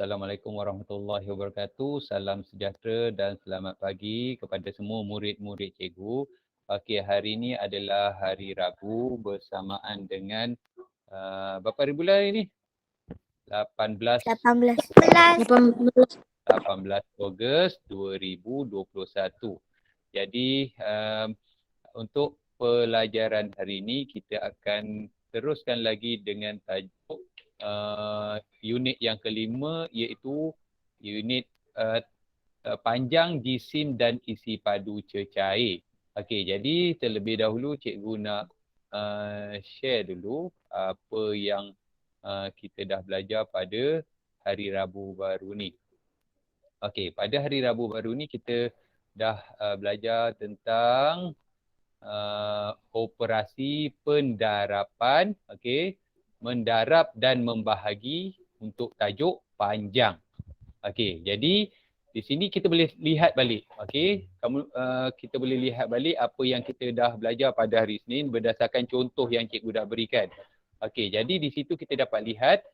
Assalamualaikum warahmatullahi wabarakatuh. Salam sejahtera dan selamat pagi kepada semua murid-murid cikgu. Okey, hari ini adalah hari Rabu bersamaan dengan berapa hari bulan ini? 18 18. Ogos 2021. Jadi untuk pelajaran hari ini kita akan teruskan lagi dengan tajuk unit yang kelima, iaitu unit panjang, jisim dan isi padu cecair. Okey, jadi terlebih dahulu cikgu nak share dulu apa yang kita dah belajar pada hari Rabu baru ni. Okey, pada hari Rabu baru ni kita dah belajar tentang operasi pendarapan, okey, mendarab dan membahagi untuk tajuk panjang. Okey, jadi di sini kita boleh lihat balik, okey, kita boleh lihat balik apa yang kita dah belajar pada hari Isnin berdasarkan contoh yang cikgu dah berikan. Okey, jadi di situ kita dapat lihat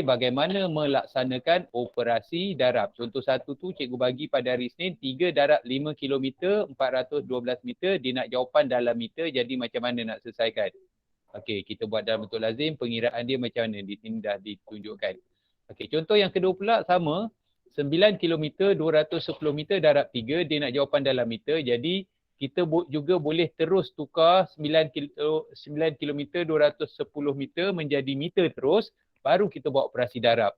bagaimana melaksanakan operasi darab. Contoh satu tu cikgu bagi pada hari Isnin 3 darab 5 km 412 meter, dia nak jawapan dalam meter, jadi macam mana nak selesaikan. Okey, kita buat dalam bentuk lazim, pengiraan dia macam mana, di sini dah ditunjukkan. Okey, contoh yang kedua pula sama, 9 km 210 meter darab 3, dia nak jawapan dalam meter, jadi kita juga boleh terus tukar 9 km 210 meter menjadi meter terus, baru kita buat operasi darab.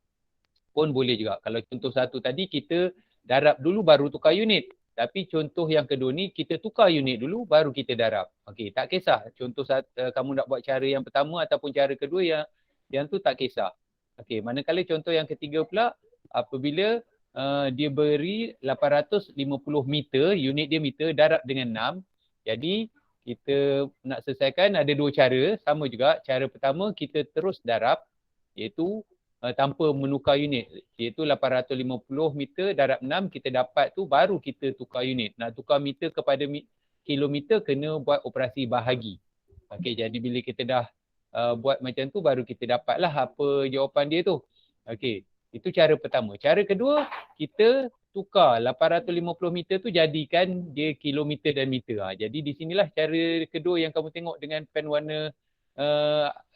Pun boleh juga. Kalau contoh satu tadi kita darab dulu baru tukar unit. Tapi contoh yang kedua ni kita tukar unit dulu baru kita darab. Okey, tak kisah. Contoh kamu nak buat cara yang pertama ataupun cara kedua, yang tu tak kisah. Okey, manakala contoh yang ketiga pula, apabila dia beri 850 meter, unit dia meter, darab dengan 6. Jadi kita nak selesaikan ada dua cara, sama juga. Cara pertama kita terus darab, iaitu tanpa menukar unit, iaitu 850 meter darab 6 kita dapat tu, baru kita tukar unit. Nak tukar meter kepada kilometer kena buat operasi bahagi. Okey, jadi bila kita dah buat macam tu baru kita dapatlah apa jawapan dia tu. Okey, itu cara pertama. Cara kedua, kita tukar 850 meter tu jadikan dia kilometer dan meter. Jadi di sinilah cara kedua yang kamu tengok dengan pen warna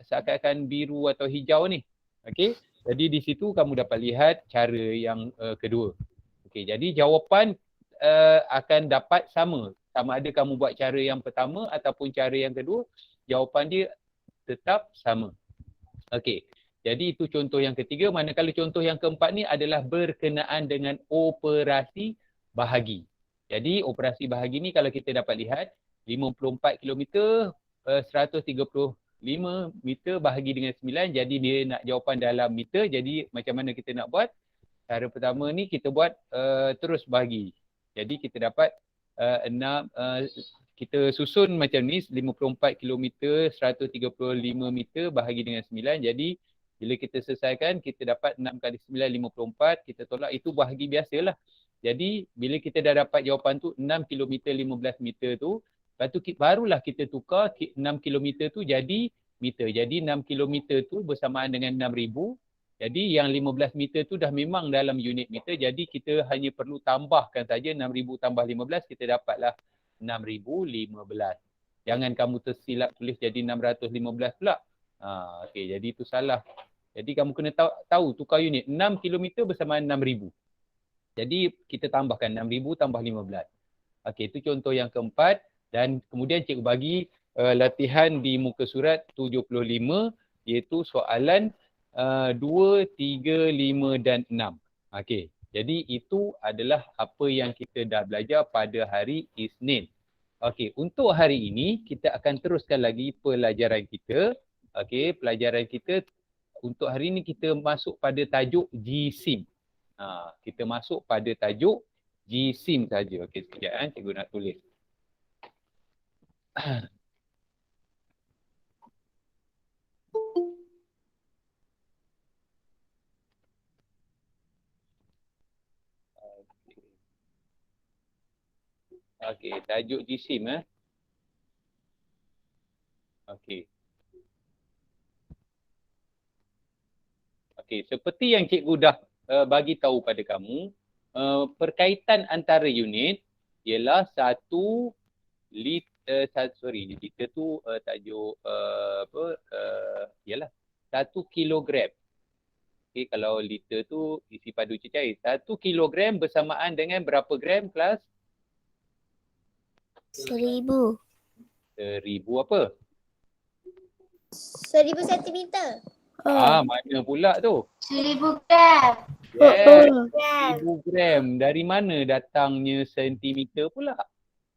seakan-akan biru atau hijau ni. Okey, jadi di situ kamu dapat lihat cara yang kedua. Okey, jadi jawapan akan dapat sama ada kamu buat cara yang pertama ataupun cara yang kedua, jawapan dia tetap sama. Okey, jadi itu contoh yang ketiga. Manakala contoh yang keempat ni adalah berkenaan dengan operasi bahagi. Jadi operasi bahagi ni kalau kita dapat lihat 54 km 135 meter bahagi dengan 9, jadi dia nak jawapan dalam meter. Jadi macam mana kita nak buat? Cara pertama ni kita buat terus bahagi. Jadi kita dapat kita susun macam ni, 54 km 135 meter bahagi dengan 9. Jadi bila kita selesaikan, kita dapat 6 kali 9, 54. Kita tolak, itu bahagi biasalah. Jadi bila kita dah dapat jawapan tu 6 km 15 meter tu, lepas tu barulah kita tukar 6 km tu jadi meter. Jadi 6 km tu bersamaan dengan 6,000. Jadi yang 15 meter tu dah memang dalam unit meter. Jadi kita hanya perlu tambahkan saja 6,000 tambah 15, kita dapatlah 6,015. Jangan kamu tersilap tulis jadi 615 pula. Okey, jadi itu salah. Jadi kamu kena tahu tukar unit. 6 km bersamaan 6,000. Jadi kita tambahkan 6,000 tambah 15. Okey, itu contoh yang keempat. Dan kemudian cikgu bagi latihan di muka surat 75, iaitu soalan 2, 3, 5 dan 6. Okey, jadi itu adalah apa yang kita dah belajar pada hari Isnin. Okey, untuk hari ini kita akan teruskan lagi pelajaran kita. Okey, pelajaran kita untuk hari ini kita masuk pada tajuk jisim. Kita masuk pada tajuk jisim saja. Okey, sekejap cikgu nak tulis. Okey, tajuk jisim Okey. Okey, seperti yang cikgu dah bagi tahu pada kamu perkaitan antara unit ialah 1 liter, liter tu tajuk ialah 1 kilogram. Okay, kalau liter tu isi padu cecair. 1 kilogram bersamaan dengan berapa gram kelas? 1000. 1000 apa? 1000 sentimeter. Mana pula tu? 1000 gram. Yes, 1000 gram. Dari mana datangnya sentimeter pula?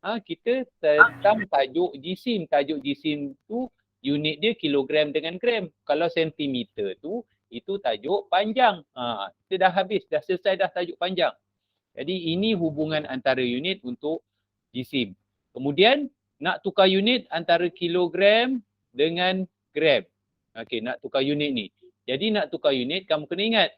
Kita tentang tajuk jisim. Tajuk jisim tu unit dia kilogram dengan gram. Kalau sentimeter tu itu tajuk panjang. Kita dah habis, dah selesai dah tajuk panjang. Jadi ini hubungan antara unit untuk jisim. Kemudian nak tukar unit antara kilogram dengan gram. Okey, nak tukar unit ni. Jadi nak tukar unit kamu kena ingat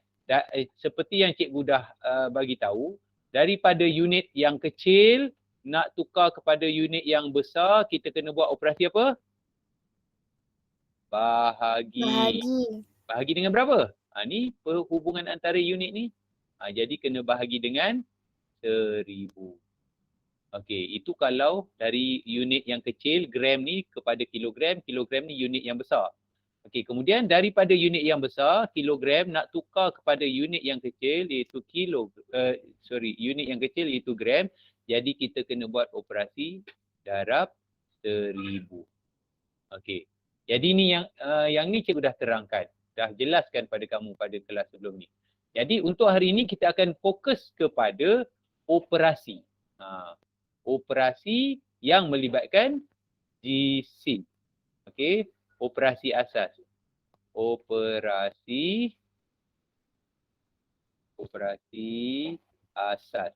seperti yang cikgu dah bagi tahu, daripada unit yang kecil nak tukar kepada unit yang besar, kita kena buat operasi apa? Bahagi. Bahagi dengan berapa? Ni hubungan antara unit ni. Jadi kena bahagi dengan 1000. Okey, itu kalau dari unit yang kecil, gram ni kepada kilogram, kilogram ni unit yang besar. Okey, kemudian daripada unit yang besar, kilogram nak tukar kepada unit yang kecil iaitu unit yang kecil iaitu gram. Jadi kita kena buat operasi darab 1000. Okey. Jadi ni yang ni cikgu dah terangkan, dah jelaskan pada kamu pada kelas sebelum ni. Jadi untuk hari ini kita akan fokus kepada operasi. Operasi yang melibatkan jisim. Okey, operasi asas. Operasi asas.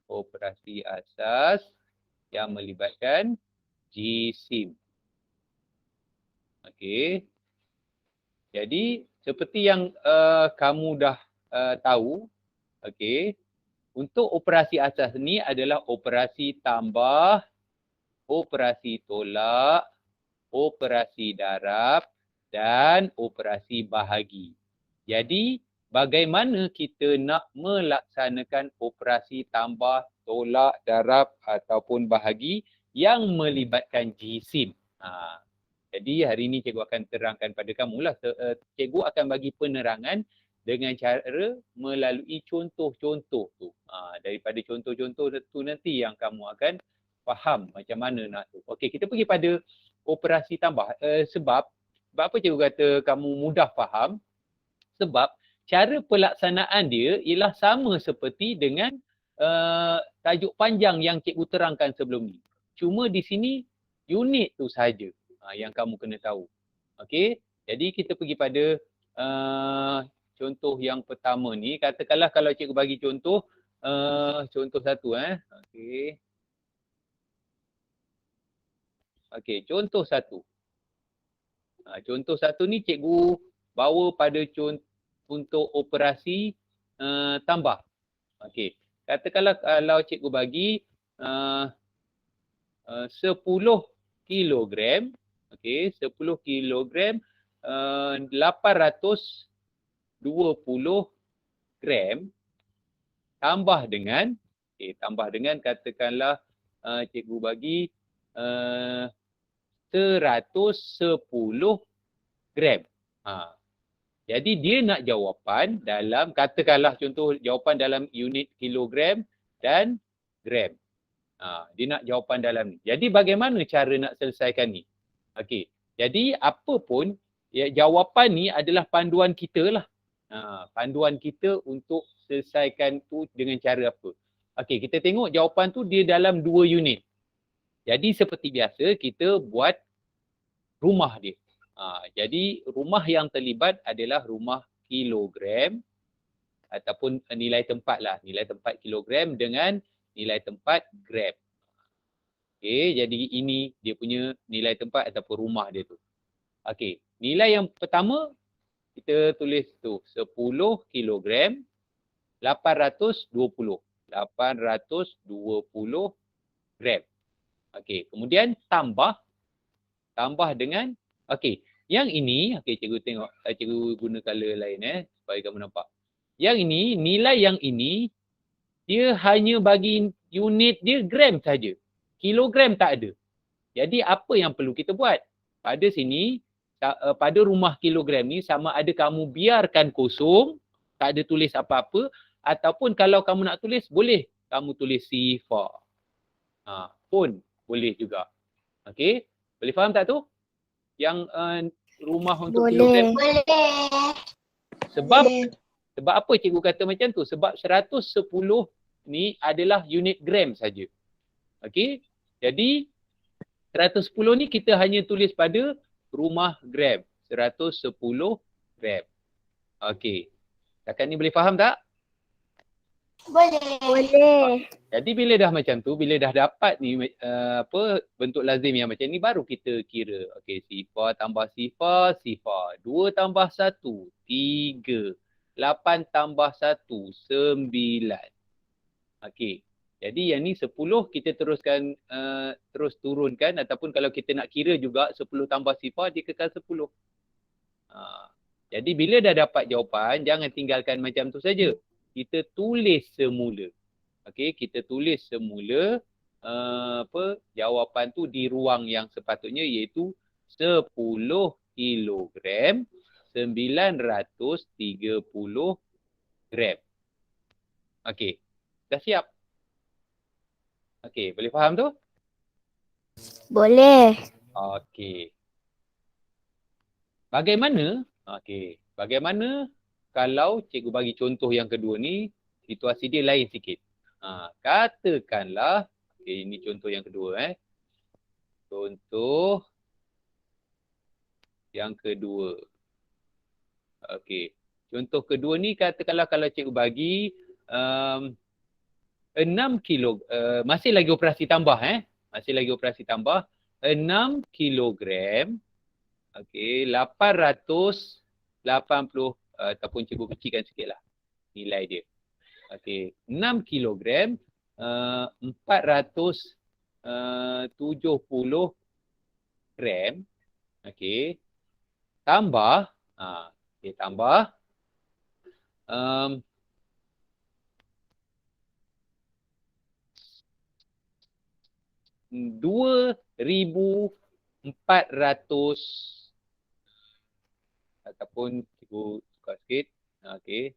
Operasi asas yang melibatkan jisim. Okey. Jadi seperti yang kamu dah tahu, okey, untuk operasi asas ni adalah operasi tambah, operasi tolak, operasi darab dan operasi bahagi. Jadi bagaimana kita nak melaksanakan operasi tambah, tolak, darab ataupun bahagi yang melibatkan jisim. Jadi hari ini cikgu akan terangkan pada kamu lah. Cikgu akan bagi penerangan dengan cara melalui contoh-contoh tu. Daripada contoh-contoh tu nanti yang kamu akan faham macam mana nak tu. Okey, kita pergi pada operasi tambah. Sebab apa cikgu kata kamu mudah faham? Sebab cara pelaksanaan dia ialah sama seperti dengan tajuk panjang yang cikgu terangkan sebelum ni. Cuma di sini unit tu saja yang kamu kena tahu. Okey, jadi kita pergi pada contoh yang pertama ni. Katakanlah kalau cikgu bagi contoh, contoh satu. Okey. Okey, contoh satu. Contoh satu ni cikgu bawa pada untuk operasi tambah. Okey, katakanlah kalau cikgu bagi 10 kilogram. Okey, 10 kilogram 820 gram tambah dengan katakanlah cikgu bagi 110 gram. Jadi dia nak jawapan dalam, katakanlah contoh jawapan dalam unit kilogram dan gram. Dia nak jawapan dalam ni. Jadi bagaimana cara nak selesaikan ni? Okey. Jadi apa pun jawapan ni adalah panduan kita lah. Panduan kita untuk selesaikan tu dengan cara apa. Okey, kita tengok jawapan tu dia dalam 2 unit. Jadi seperti biasa kita buat rumah dia. Jadi rumah yang terlibat adalah rumah kilogram ataupun nilai tempat lah. Nilai tempat kilogram dengan nilai tempat gram. Okey, jadi ini dia punya nilai tempat ataupun rumah dia tu. Okey, nilai yang pertama kita tulis tu 10 kilogram 820 gram. Okey, kemudian tambah dengan okey, yang ini okey cikgu tengok, cikgu guna color lain supaya kamu nampak. Yang ini, nilai yang ini, dia hanya bagi unit dia gram saja. Kilogram tak ada. Jadi apa yang perlu kita buat? Pada sini, pada rumah kilogram ni sama ada kamu biarkan kosong, tak ada tulis apa-apa, ataupun kalau kamu nak tulis, boleh kamu tulis sifar. Pun boleh juga. Okey, boleh faham tak tu? Yang rumah untuk kilogram. Boleh. Sebab apa cikgu kata macam tu? Sebab 110 ni adalah unit gram saja. Okey, jadi 110 ni kita hanya tulis pada rumah gram. 110 gram. Okey. Setakat ni boleh faham tak? Boleh. Jadi bila dah macam tu, bila dah dapat ni bentuk lazim yang macam ni, baru kita kira. Okey, sifar tambah sifar, sifar. 2 tambah 1, 3. 8 tambah 1, 9. Okey. Jadi yang ni 10 kita teruskan terus turunkan, ataupun kalau kita nak kira juga 10 tambah sifar dia kekal 10. Jadi bila dah dapat jawapan, jangan tinggalkan macam tu saja. Kita tulis semula. Okey, kita tulis semula jawapan tu di ruang yang sepatutnya, iaitu 10 kilogram 930 gram. Okey, dah siap? Okey, boleh faham tu? Boleh. Okey. Bagaimana? Okey, bagaimana kalau cikgu bagi contoh yang kedua ni, situasi dia lain sikit. Katakanlah, okey, ini contoh yang kedua. Contoh yang kedua. Okey, contoh kedua ni katakanlah kalau cikgu bagi 6 kilo, masih lagi operasi tambah masih lagi operasi tambah 6 kilogram, okey, 880, ataupun cikgu kecilkan sikit lah nilai dia. Okey, 6 kilogram 470 gram, okey, tambah, tambah 2,400, ataupun cikgu tukar sikit. Okey.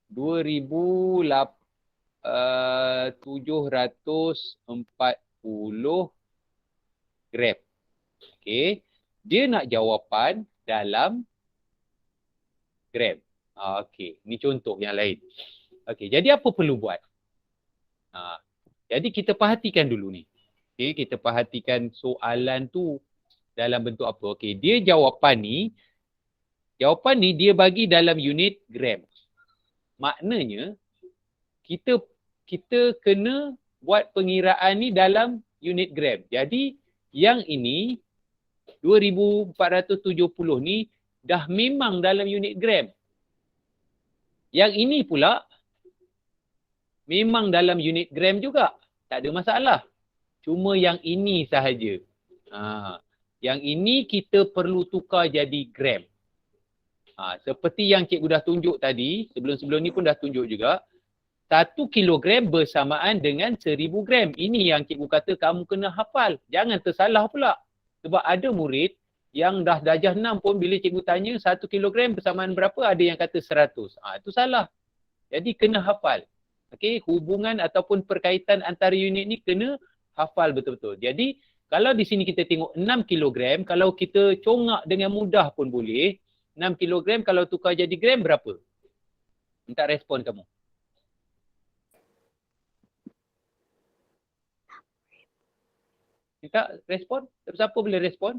2,740 gram. Okey. Dia nak jawapan dalam gram. Okey, ni contoh yang lain. Okey, jadi apa perlu buat? Jadi kita perhatikan dulu ni. Okey, kita perhatikan soalan tu dalam bentuk apa. Okey, dia jawapan ni dia bagi dalam unit gram. Maknanya kita kena buat pengiraan ni dalam unit gram. Jadi yang ini 2,470 ni dah memang dalam unit gram. Yang ini pula memang dalam unit gram juga. Tak ada masalah. Cuma yang ini sahaja. Yang ini kita perlu tukar jadi gram. Seperti yang cikgu dah tunjuk tadi, sebelum-sebelum ni pun dah tunjuk juga. 1 kilogram bersamaan dengan 1,000 gram. Ini yang cikgu kata kamu kena hafal. Jangan tersalah pula. Sebab ada murid yang dah darjah 6 pun bila cikgu tanya 1 kilogram bersamaan berapa, ada yang kata 100. Itu salah. Jadi kena hafal. Okey, hubungan ataupun perkaitan antara unit ni kena hafal betul-betul. Jadi kalau di sini kita tengok 6 kilogram, kalau kita congak dengan mudah pun boleh. 6 kilogram kalau tukar jadi gram berapa? Minta respon kamu. Minta respon? Siapa boleh respon?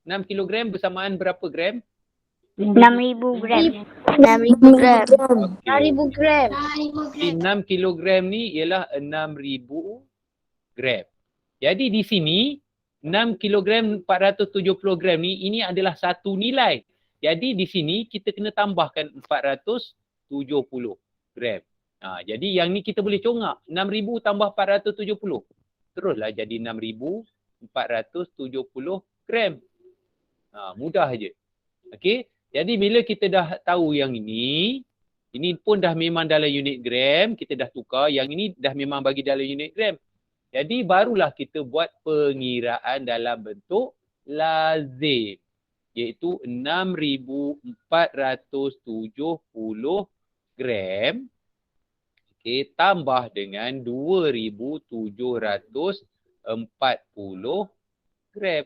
6 kilogram bersamaan berapa gram? 6,000 gram. 6,000 gram. 6,000 gram. 6 kilogram ni ialah 6,000 gram. Jadi di sini 6 kilogram 470 gram ni, ini adalah satu nilai. Jadi di sini kita kena tambahkan 470 gram. Jadi yang ni kita boleh congak. 6,000 tambah 470. Teruslah jadi 6,470 gram. Mudah je. Okey. Jadi bila kita dah tahu yang ini pun dah memang dalam unit gram, kita dah tukar, yang ini dah memang bagi dalam unit gram. Jadi barulah kita buat pengiraan dalam bentuk lazim, iaitu 6,470 gram, okey, tambah dengan 2,740 gram.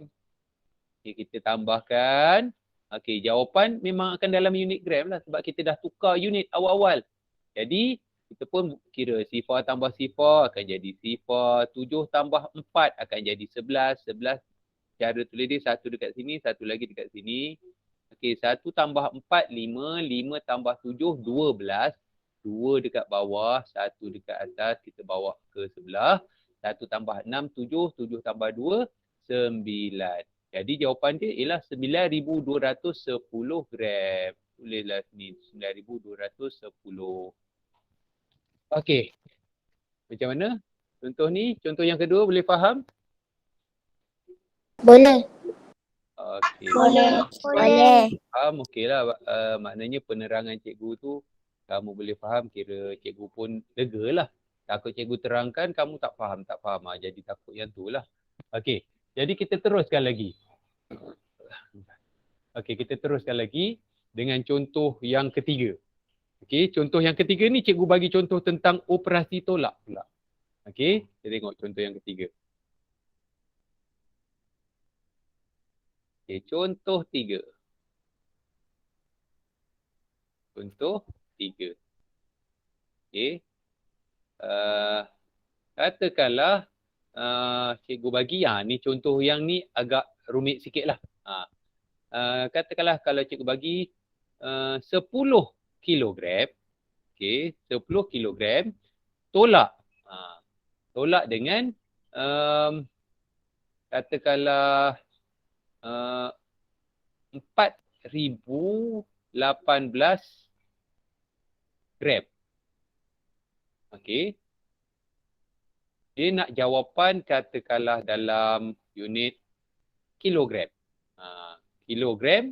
Okey, kita tambahkan. Okey, jawapan memang akan dalam unit gram lah sebab kita dah tukar unit awal-awal. Jadi, kita pun kira sifar tambah sifar akan jadi sifar. 7 tambah 4 akan jadi 11. 11 cara tulis dia, satu dekat sini, satu lagi dekat sini. Okey, 1 tambah 4, 5. 5 tambah 7, 12. 2 dekat bawah, 1 dekat atas, kita bawa ke sebelah. 1 tambah 6, 7. 7 tambah 2, 9. Jadi jawapan dia ialah 9,210 gram. Tulislah sini 9,210. Okey. Macam mana? Contoh ni, contoh yang kedua boleh faham? Boleh. Okey. Boleh. Faham okeylah. Maknanya penerangan cikgu tu kamu boleh faham, kira cikgu pun lega lah. Takut cikgu terangkan kamu tak faham. Jadi takut yang tu lah. Okey. Jadi kita teruskan lagi. Okey, kita teruskan lagi dengan contoh yang ketiga. Okey, contoh yang ketiga ni cikgu bagi contoh tentang operasi tolak pula. Okey, kita tengok contoh yang ketiga. Okey, contoh 3. Contoh 3. Okey. Katakanlah cikgu bagi, ni contoh yang ni agak rumit sikit lah. Katakanlah kalau cikgu bagi 10 kilogram, okey, 10 kilogram tolak. Tolak dengan katakanlah 4,018 gram. Okey. Dia nak jawapan katakanlah dalam unit kilogram. Kilogram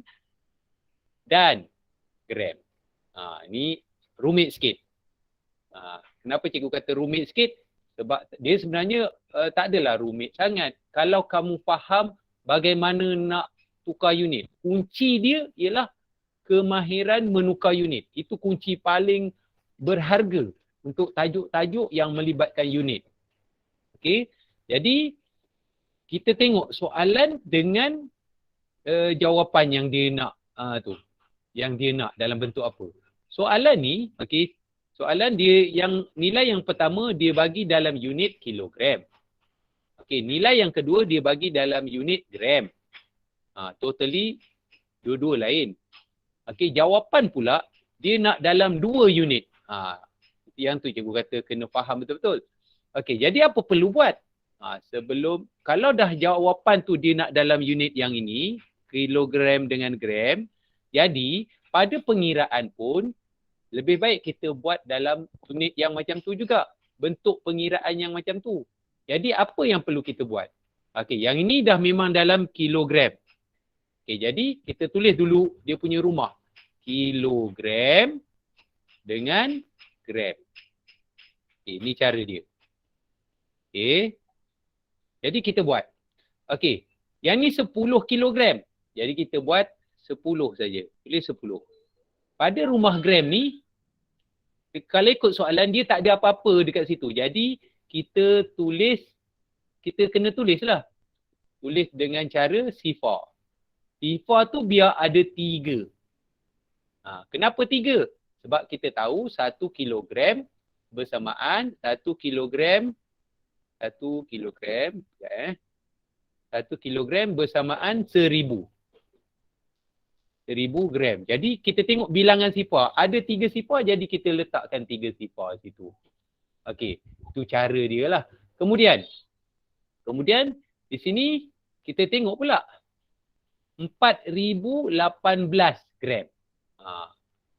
dan gram. Ini rumit sikit. Kenapa cikgu kata rumit sikit? Sebab dia sebenarnya tak adalah rumit sangat. Kalau kamu faham bagaimana nak tukar unit. Kunci dia ialah kemahiran menukar unit. Itu kunci paling berharga untuk tajuk-tajuk yang melibatkan unit. Okey, jadi kita tengok soalan dengan jawapan yang dia nak tu. Yang dia nak dalam bentuk apa. Soalan ni, okey, soalan dia yang nilai yang pertama dia bagi dalam unit kilogram. Okey, nilai yang kedua dia bagi dalam unit gram. Totally dua-dua lain. Okey, jawapan pula dia nak dalam 2 unit. Yang tu cikgu kata kena faham betul-betul. Okey, jadi apa perlu buat? Sebelum, kalau dah jawapan tu dia nak dalam unit yang ini, kilogram dengan gram, jadi pada pengiraan pun lebih baik kita buat dalam unit yang macam tu juga. Bentuk pengiraan yang macam tu. Jadi apa yang perlu kita buat? Okey, yang ini dah memang dalam kilogram. Okey, jadi kita tulis dulu dia punya rumah. Kilogram dengan gram. Okey, ini cara dia. Okey. Jadi kita buat. Okey, yang ni 10 kilogram. Jadi kita buat 10 saja. Tulis 10. Pada rumah gram ni, kalau ikut soalan dia tak ada apa-apa dekat situ. Jadi kita kena tulis lah. Tulis dengan cara sifar. Sifar tu biar ada 3. Kenapa 3? Sebab kita tahu 1 kilogram bersamaan 1 kilogram 1 kilogram bersamaan 1,000. 1,000 gram. Jadi kita tengok bilangan sifar. Ada 3 sifar, jadi kita letakkan 3 sifar situ. Okey, itu cara dia lah. Kemudian di sini kita tengok pula 4,018 gram.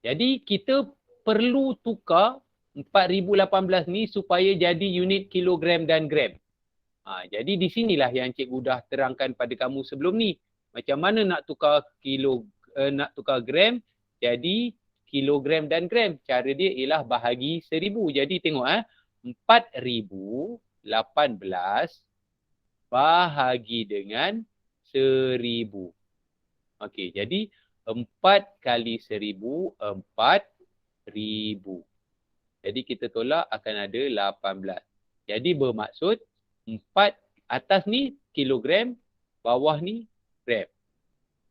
Jadi kita perlu tukar 4,018 ni supaya jadi unit kilogram dan gram. Jadi di sinilah yang cikgu dah terangkan pada kamu sebelum ni. Macam mana nak tukar nak tukar gram jadi kilogram dan gram. Cara dia ialah bahagi 1000. Jadi tengok 4018 bahagi dengan 1000. Okey, jadi 4 kali 1000, 4000. Jadi kita tolak akan ada 18. Jadi bermaksud 4 atas ni kilogram, bawah ni gram.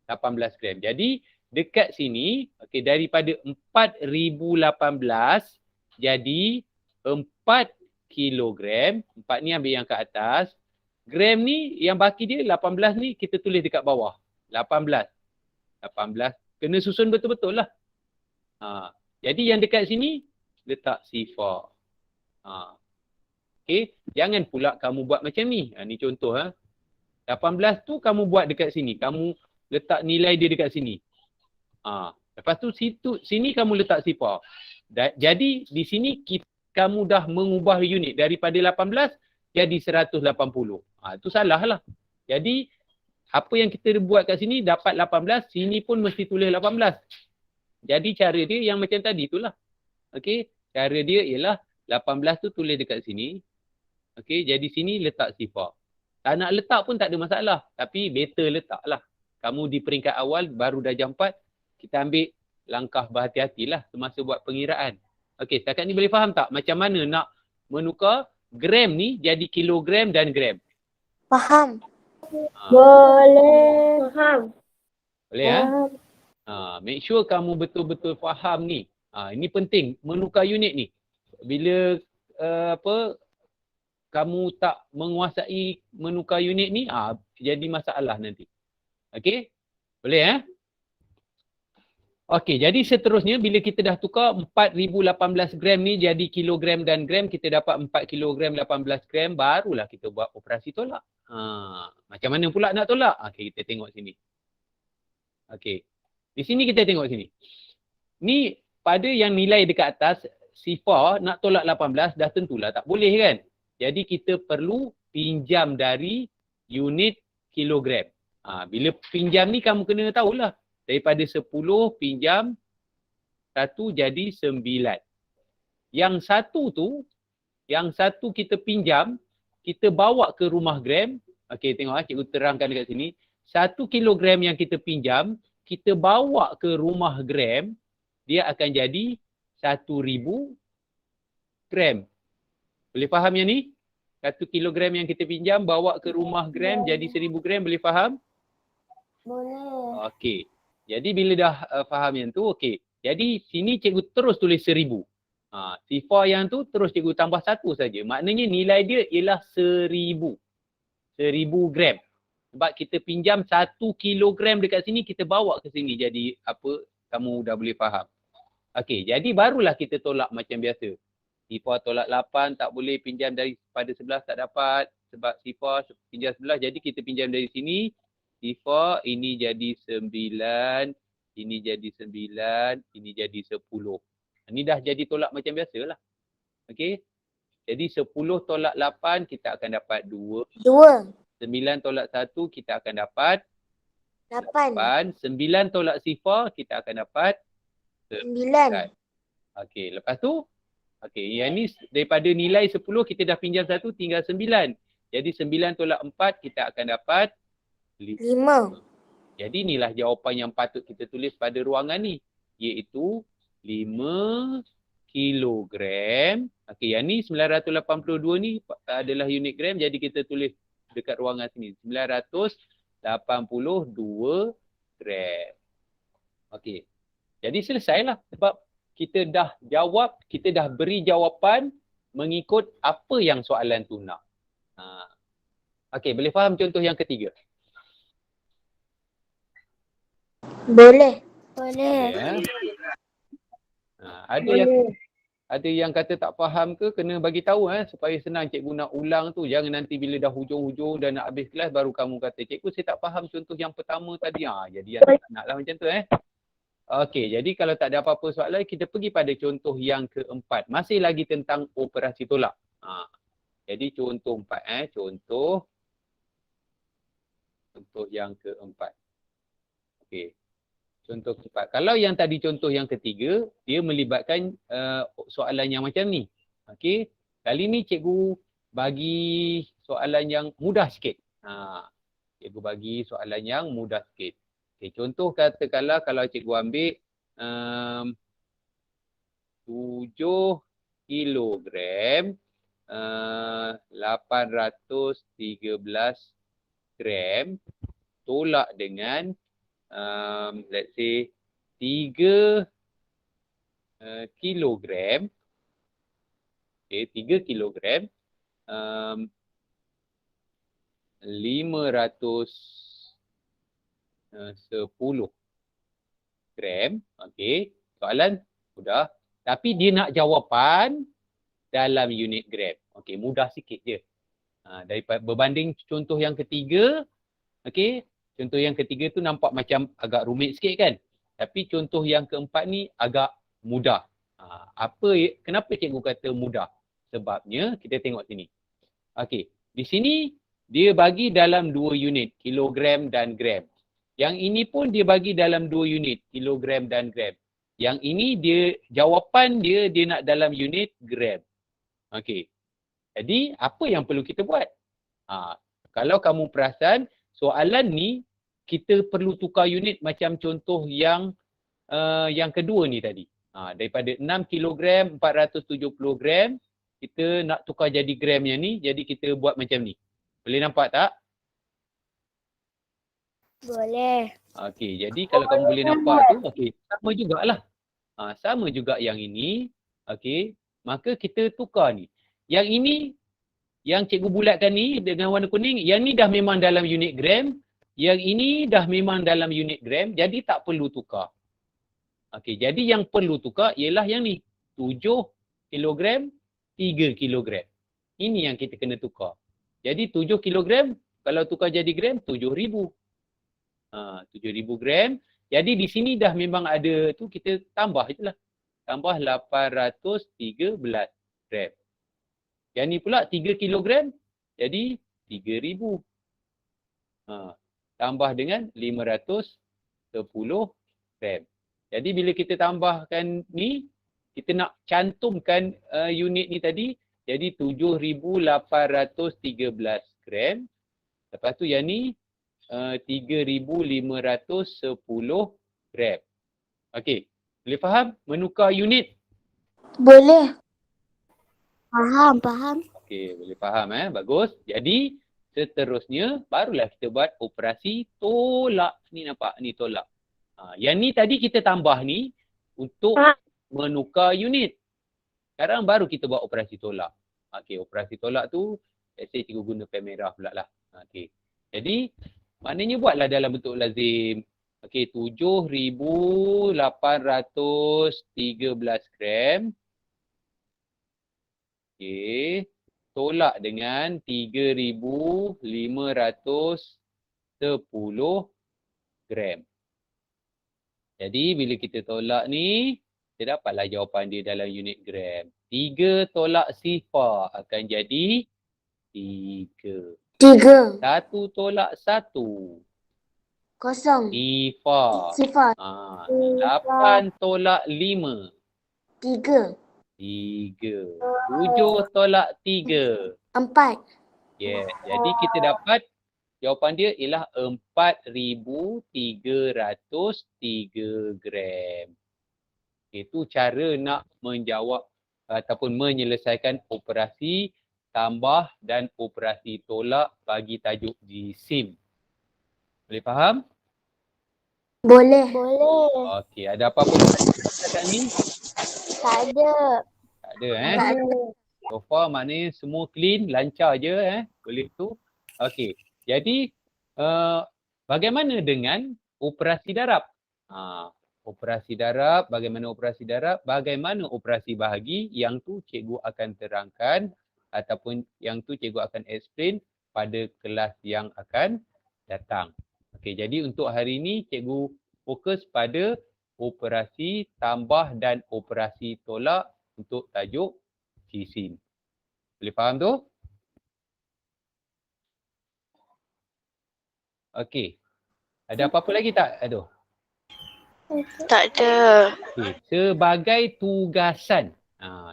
18 gram. Jadi dekat sini, okey, daripada 4018 jadi 4 kilogram. 4 ni ambil yang kat atas. Gram ni yang baki dia 18 ni kita tulis dekat bawah. 18. Kena susun betul-betul lah. Jadi yang dekat sini letak sifar. Okey, jangan pula kamu buat macam ni. Ni contoh 18 tu kamu buat dekat sini. Kamu letak nilai dia dekat sini. Lepas tu sini kamu letak sifar. Jadi di sini kamu dah mengubah unit daripada 18 jadi 180. Itu salah lah. Jadi apa yang kita buat kat sini dapat 18, sini pun mesti tulis 18. Jadi cara dia yang macam tadi itulah. Okey, cara dia ialah 18 tu tulis dekat sini. Okey, jadi sini letak sifar. Tak nak letak pun tak ada masalah. Tapi better letak lah. Kamu di peringkat awal baru darjah 4, kita ambil langkah berhati-hatilah semasa buat pengiraan. Okey, setakat ni boleh faham tak macam mana nak menukar gram ni jadi kilogram dan gram? Faham. Boleh. Faham. Boleh make sure kamu betul-betul faham ni. Ini penting menukar unit ni. Bila kamu tak menguasai menukar unit ni, jadi masalah nanti. Okey? Boleh Okey, jadi seterusnya bila kita dah tukar 4018 gram ni jadi kilogram dan gram, kita dapat 4 kilogram 18 gram, barulah kita buat operasi tolak. Macam mana pula nak tolak? Okey, kita tengok sini. Okey. Di sini kita tengok sini. Ni pada yang nilai dekat atas, sifar nak tolak 18 dah tentulah tak boleh kan? Jadi kita perlu pinjam dari unit kilogram. Bila pinjam ni kamu kena tahulah. Daripada 10 pinjam 1 jadi 9. Yang satu kita pinjam, kita bawa ke rumah gram. Okey, tengok cikgu terangkan dekat sini. 1 kilogram yang kita pinjam, kita bawa ke rumah gram, dia akan jadi 1000 gram. Boleh faham yang ni? 1 kilogram yang kita pinjam bawa ke rumah gram jadi 1000 gram, boleh faham? Boleh. Okey. Jadi bila dah faham yang tu, okey. Jadi sini cikgu terus tulis 1000. Sifar yang tu terus cikgu tambah 1 saja. Maknanya nilai dia ialah 1000. 1000 gram. Sebab kita pinjam 1 kilogram dekat sini, kita bawa ke sini. Jadi apa, kamu dah boleh faham. Okey, jadi barulah kita tolak macam biasa. Sifar tolak 8, tak boleh pinjam daripada 11, tak dapat. Sebab sifar pinjam 11, jadi kita pinjam dari sini. Sifar ini jadi 9, ini jadi 9, ini jadi 10. Ini dah jadi tolak macam biasalah. Okey. Jadi 10 tolak 8 kita akan dapat 2. 9 tolak 1 kita akan dapat 8. 9 tolak sifar kita akan dapat 9. Okey, lepas tu yang ni daripada nilai 10 kita dah pinjam 1 tinggal 9. Jadi 9 tolak 4 kita akan dapat 5. Jadi inilah jawapan yang patut kita tulis pada ruangan ni, iaitu 5 kilogram. Okey, yang ni 982 ni adalah unit gram, jadi kita tulis dekat ruangan sini 982 gram. Okey. Jadi selesailah sebab kita dah jawab, kita dah beri jawapan mengikut apa yang soalan tu nak. Okey, boleh faham contoh yang ketiga? Boleh. Ada yang kata tak faham ke, kena bagi tahu supaya senang cikgu nak ulang tu. Jangan nanti bila dah hujung-hujung dan nak habis kelas baru kamu kata, cikgu saya tak faham contoh yang pertama tadi. Jadi tak naklah macam tu Okey, jadi kalau tak ada apa-apa soalan, kita pergi pada contoh yang keempat. Masih lagi tentang operasi tolak. Jadi contoh 4 contoh yang keempat. Okey. Contoh keempat. Kalau yang tadi contoh yang ketiga, dia melibatkan soalan yang macam ni. Okey. Kali ni cikgu bagi soalan yang mudah sikit. Cikgu bagi soalan yang mudah sikit. Okey, contoh katakanlah kalau cikgu ambil 7 kilogram 813 gram tolak dengan let's say 3 kilogram. Okay, 3 kilogram 510 gram. Okey, soalan mudah. Tapi dia nak jawapan dalam unit gram. Okey, mudah sikit je. Daripada berbanding contoh yang ketiga, okey, contoh yang ketiga tu nampak macam agak rumit sikit kan? Tapi contoh yang keempat ni agak mudah. Kenapa cikgu kata mudah? Sebabnya kita tengok sini. Okey, di sini dia bagi dalam 2 unit, kilogram dan gram. Yang ini pun dia bagi dalam 2 unit, kilogram dan gram. Yang ini dia jawapan dia nak dalam unit gram. Okey. Jadi apa yang perlu kita buat? Kalau kamu perasan soalan ni kita perlu tukar unit macam contoh yang kedua ni tadi. Daripada 6 kilogram 470 gram kita nak tukar jadi gramnya ni, jadi kita buat macam ni. Boleh nampak tak? Boleh. Okey, jadi kalau kamu boleh nampak tu, okey, sama jugalah. Sama juga yang ini. Okey, maka kita tukar ni. Yang ini, yang cikgu bulatkan ni dengan warna kuning, yang ni dah memang dalam unit gram. Yang ini dah memang dalam unit gram, jadi tak perlu tukar. Okey, jadi yang perlu tukar ialah yang ni. 7 kilogram, 3 kilogram. Ini yang kita kena tukar. Jadi 7 kilogram, kalau tukar jadi gram, 7,000. 7,000 gram. Jadi di sini dah memang ada tu, kita tambah je lah. Tambah 813 gram. Yang ni pula 3 kilogram, jadi 3,000. Tambah dengan 510 gram. Jadi bila kita tambahkan ni, kita nak cantumkan unit ni tadi, jadi 7,813 gram. Lepas tu yang ni 3,510 gram. Okey, boleh faham menukar unit? Boleh. Faham. Okey, boleh faham bagus. Jadi seterusnya barulah kita buat operasi tolak. Ni nampak ni tolak. Yang ni tadi kita tambah ni untuk menukar unit. Sekarang baru kita buat operasi tolak. Okey, operasi tolak tu let's say cikgu guna pen merah pula lah. Okey. Jadi maknanya buatlah dalam bentuk lazim. Okey, 7,813 gram. Okey, tolak dengan 3,510 gram. Jadi bila kita tolak ni, kita dapatlah jawapan dia dalam unit gram. 3 tolak sifar akan jadi 3. 1 tolak 1. Kosong. Sifar. 8 tolak 5. 3. 7 tolak 3. 4. Yeah. Jadi kita dapat jawapan dia ialah 4,303 gram. Itu cara nak menjawab ataupun menyelesaikan operasi tambah dan operasi tolak bagi tajuk jisim. Boleh faham? Boleh. Okey, ada apa-apa kat ni? Tak ada. Tak ada So far maknanya semua clean, lancar je Boleh tu. Okey. Jadi bagaimana dengan operasi darab? Operasi darab, bagaimana operasi darab? Bagaimana operasi bahagi? Yang tu cikgu akan terangkan ataupun yang tu cikgu akan explain pada kelas yang akan datang. Okey, jadi untuk hari ini cikgu fokus pada operasi tambah dan operasi tolak untuk tajuk jisim. Boleh faham tu? Okey. Ada apa-apa lagi tak? Aduh. Tak ada. Okey, sebagai tugasan.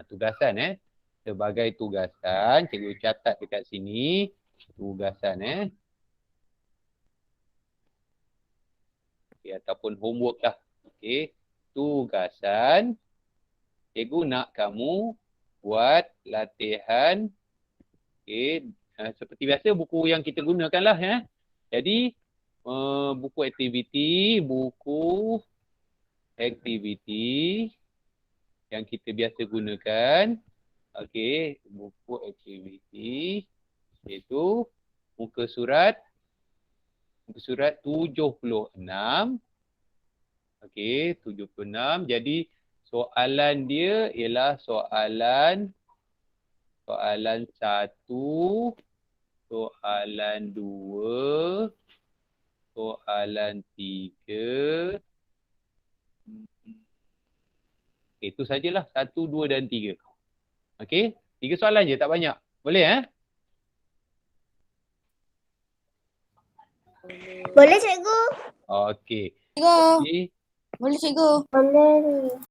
Tugasan Sebagai tugasan, cikgu catat dekat sini. Tugasan Okey, ataupun homework lah. Okey, tugasan. Cikgu nak kamu buat latihan. Okey, seperti biasa buku yang kita gunakan lah Jadi, buku aktiviti yang kita biasa gunakan. Okey, buku aktiviti iaitu muka surat 76. Okey, 76. Jadi soalan dia ialah soalan 1, soalan 2, soalan 3. Itu sajalah 1, 2 dan 3. Okey, 3 soalan je, tak banyak. Boleh Boleh cikgu? Okey. Cikgu. Okey. Boleh cikgu. Boleh.